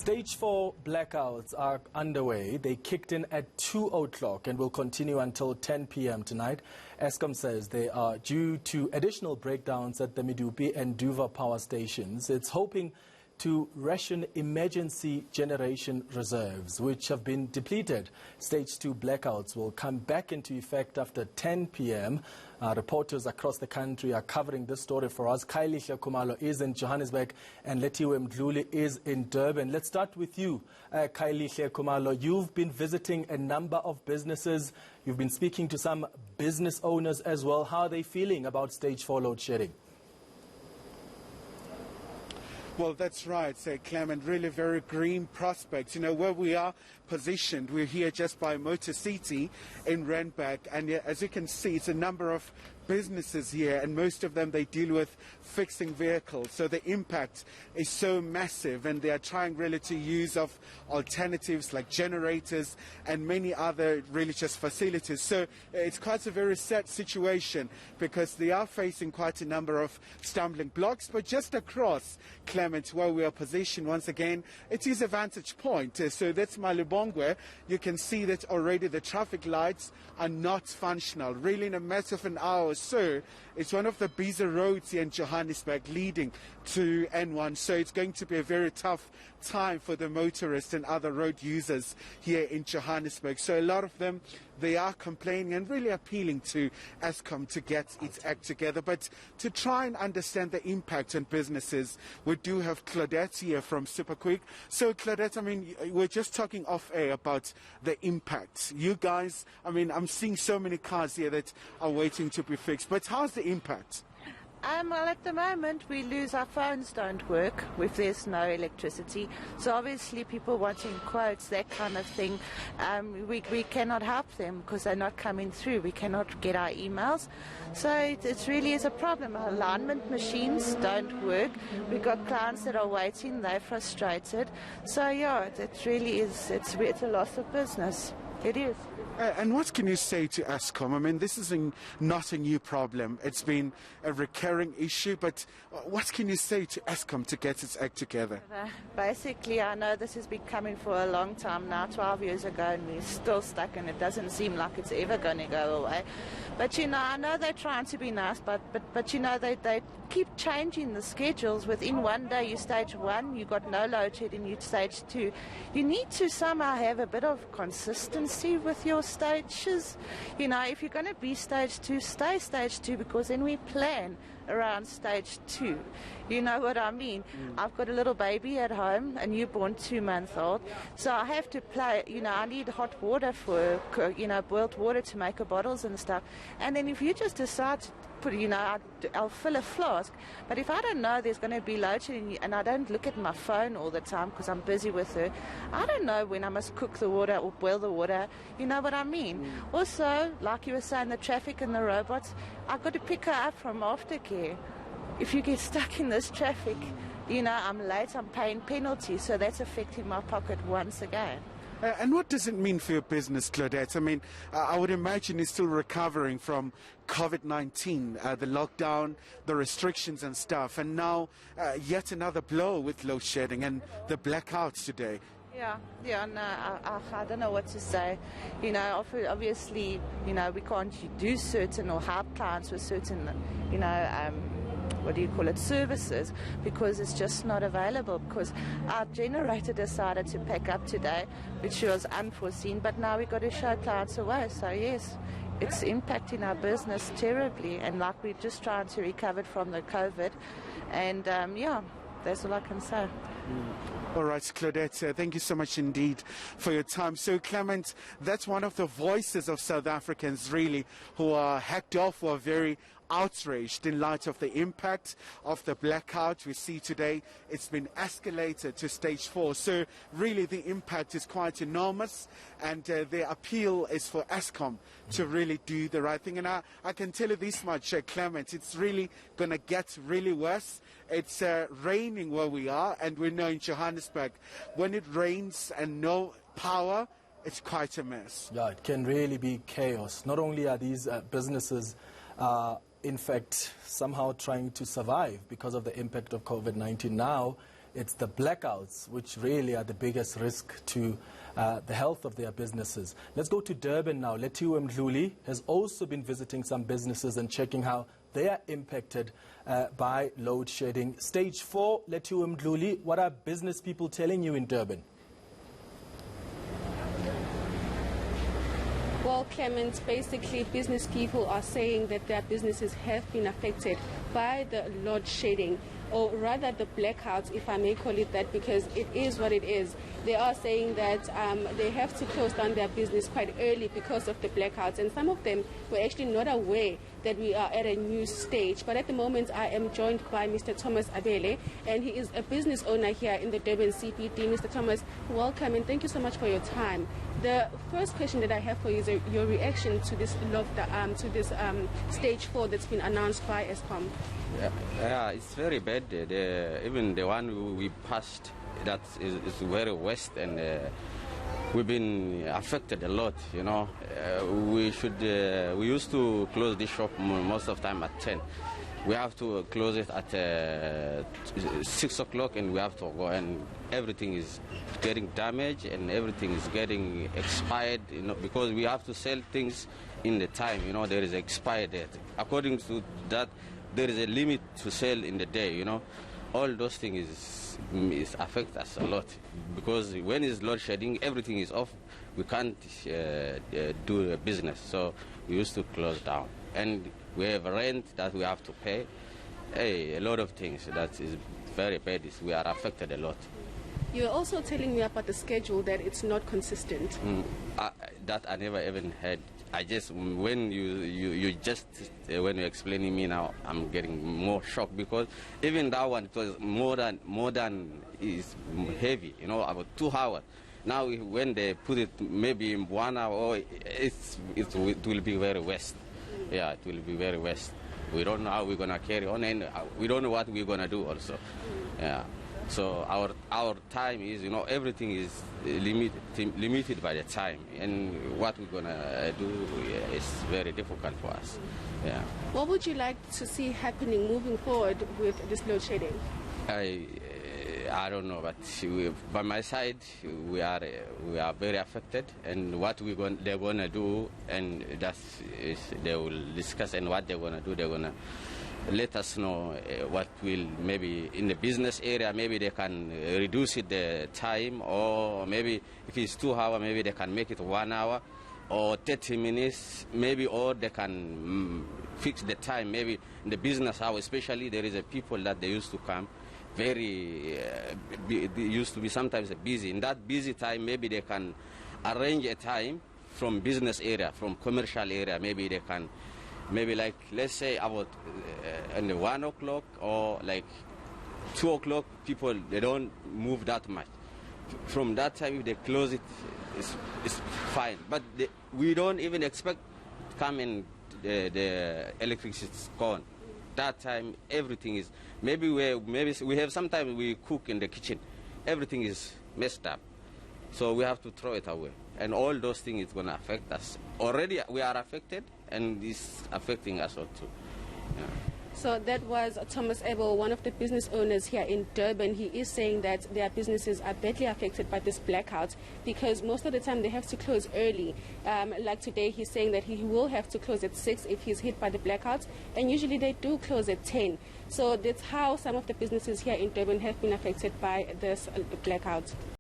Stage 4 blackouts are underway. They kicked in at 2 o'clock and will continue until 10 p.m. tonight. Eskom says they are due to additional breakdowns at the Medupi and Duvha power stations. It's hoping to ration emergency generation reserves, which have been depleted. Stage 2 blackouts will come back into effect after 10 p.m. Reporters across the country are covering this story for us. Khayelihle Khumalo is in Johannesburg and Lethiwe Mdluli is in Durban. Let's start with you, Khayelihle Khumalo. You've been visiting a number of businesses. You've been speaking to some business owners as well. How are they feeling about stage 4 load shedding? Well, that's right, Clement. Really very green prospects. You know, where we are positioned, we're here just by Motor City in Randburg. And as you can see, it's a number of businesses here, and most of them, they deal with fixing vehicles. So the impact is so massive, and they are trying really to use of alternatives like generators and many other religious facilities. So it's quite a very sad situation because they are facing quite a number of stumbling blocks. But just across, Clement, where we are positioned, once again, it is a vantage point. So that's Malibongwe. You can see that already the traffic lights are not functional. Really, in a matter of an hour or so, it's one of the busy roads here in Johannesburg leading to N1. So it's going to be a very tough time for the motorists and other road users here in Johannesburg. So a lot of them, they are complaining and really appealing to Eskom to get its act together. But to try and understand the impact on businesses, we do have Claudette here from Superquick. So Claudette, I mean, we're just talking off air about the impact. You guys, I mean, I'm seeing so many cars here that are waiting to be fixed. But how's the impact? Well, at the moment, we lose our phones don't work if there's no electricity. So obviously people wanting quotes, that kind of thing, we cannot help them because they're not coming through. We cannot get our emails. So it really is a problem. Our alignment machines don't work. We've got clients that are waiting. They're frustrated. So, yeah, it really is. It's a loss of business. It is. And what can you say to Eskom? I mean, this is not a new problem. It's been a recurring issue, but what can you say to Eskom to get its act together? Basically, I know this has been coming for a long time now, 12 years ago, and we're still stuck, and it doesn't seem like it's ever going to go away. But, you know, I know they're trying to be nice, but you know, they keep changing the schedules. Within one day, you stage 1, you got no load shedding, you stage 2. You need to somehow have a bit of consistency with your stages. You know, if you're going to be stage 2, stay stage 2, because then we plan around stage 2. You know what I mean? I've got a little baby at home, a newborn 2-month-old, so I have to play, you know, I need hot water for, you know, boiled water to make her bottles and stuff. And then if you just decide to put, you know, I'll fill a flask, but if I don't know there's going to be load shedding and I don't look at my phone all the time because I'm busy with her, I don't know when I must cook the water or boil the water. You know what I mean? Also, like you were saying, the traffic and the robots, I've got to pick her up from aftercare. If you get stuck in this traffic, you know, I'm late, I'm paying penalties, so that's affecting my pocket once again. And what does it mean for your business, Claudette? I mean, I would imagine you're still recovering from COVID-19, the lockdown, the restrictions and stuff, and now yet another blow with load shedding and the blackouts today. Yeah, no, I don't know what to say. You know, obviously, you know, we can't do certain or help clients with certain, you know, services, because it's just not available, because our generator decided to pack up today, which was unforeseen, but now we've got to show clients away. So yes, it's impacting our business terribly, and like we're just trying to recover from the COVID, and yeah, that's all I can say. All right, Claudette, thank you so much indeed for your time. So, Clement, that's one of the voices of South Africans, really, who are hacked off, who are very outraged in light of the impact of the blackout we see today. It's been escalated to stage 4. So, really, the impact is quite enormous, and the appeal is for Eskom to really do the right thing. And I can tell you this much, Clement, it's really going to get really worse. It's raining where we are, and we know in Johannesburg, when it rains and no power, it's quite a mess. Yeah, it can really be chaos. Not only are these businesses in fact somehow trying to survive because of the impact of COVID-19, now it's the blackouts which really are the biggest risk to the health of their businesses. Let's go to Durban now. Lethiwe Mdluli has also been visiting some businesses and checking how they are impacted by load shedding. Stage 4, Lethiwe Mdluli, what are business people telling you in Durban? Well, Clement, basically business people are saying that their businesses have been affected by the load shedding, or rather the blackouts, if I may call it that, because it is what it is. They are saying that they have to close down their business quite early because of the blackouts, and some of them were actually not aware that we are at a new stage. But at the moment, I am joined by Mr. Thomas Abele, and he is a business owner here in the Durban CBD. Mr. Thomas, welcome, and thank you so much for your time. The first question that I have for you is your reaction to this stage 4 that's been announced by Eskom. Yeah, it's very bad. Even the one we passed, that is very west, and we've been affected a lot. You know, we used to close this shop most of the time at 10. We have to close it at 6 o'clock, and we have to go, and everything is getting damaged and everything is getting expired, you know, because we have to sell things in the time, you know, there is expired date. According to that, there is a limit to sell in the day, you know. All those things affect us a lot, because when it's load shedding, everything is off. We can't do a business, so we used to close down. And we have rent that we have to pay. Hey, a lot of things that is very bad. We are affected a lot. You're also telling me about the schedule, that it's not consistent. That I never even heard. I just, when when you're explaining me now, I'm getting more shocked, because even that one, it was more than is heavy, you know, about 2 hours. Now when they put it maybe in 1 hour, it will be very west. Yeah, it will be very west. We don't know how we're gonna carry on, and we don't know what we're gonna do also. Yeah. So our time is, you know, everything is limited by the time, and what we're gonna do is very difficult for us. Yeah. What would you like to see happening moving forward with this load shedding? I don't know, but by my side, we are very affected, and what they're gonna do, and they will discuss, and what they're gonna do, they're gonna let us know what will, maybe in the business area, maybe they can reduce it the time, or maybe if it's 2 hours, maybe they can make it 1 hour or 30 minutes, maybe, or they can fix the time. Maybe in the business hour, especially, there is a people that they used to come very used to be sometimes busy. In that busy time, maybe they can arrange a time from business area, from commercial area. Maybe they can, maybe like, let's say about in the 1 o'clock or like 2 o'clock, people, they don't move that much. From that time, if they close it, it's fine. But we don't even expect to come in, the electricity is gone. That time, everything is, maybe we have, sometimes we cook in the kitchen, everything is messed up, so we have to throw it away, and all those things is going to affect us. Already we are affected, and it's affecting us all too. Yeah. So that was Thomas Abel, one of the business owners here in Durban. He is saying that their businesses are badly affected by this blackout, because most of the time they have to close early. Like today, he's saying that he will have to close at 6 if he's hit by the blackouts, and usually they do close at 10. So that's how some of the businesses here in Durban have been affected by this blackout.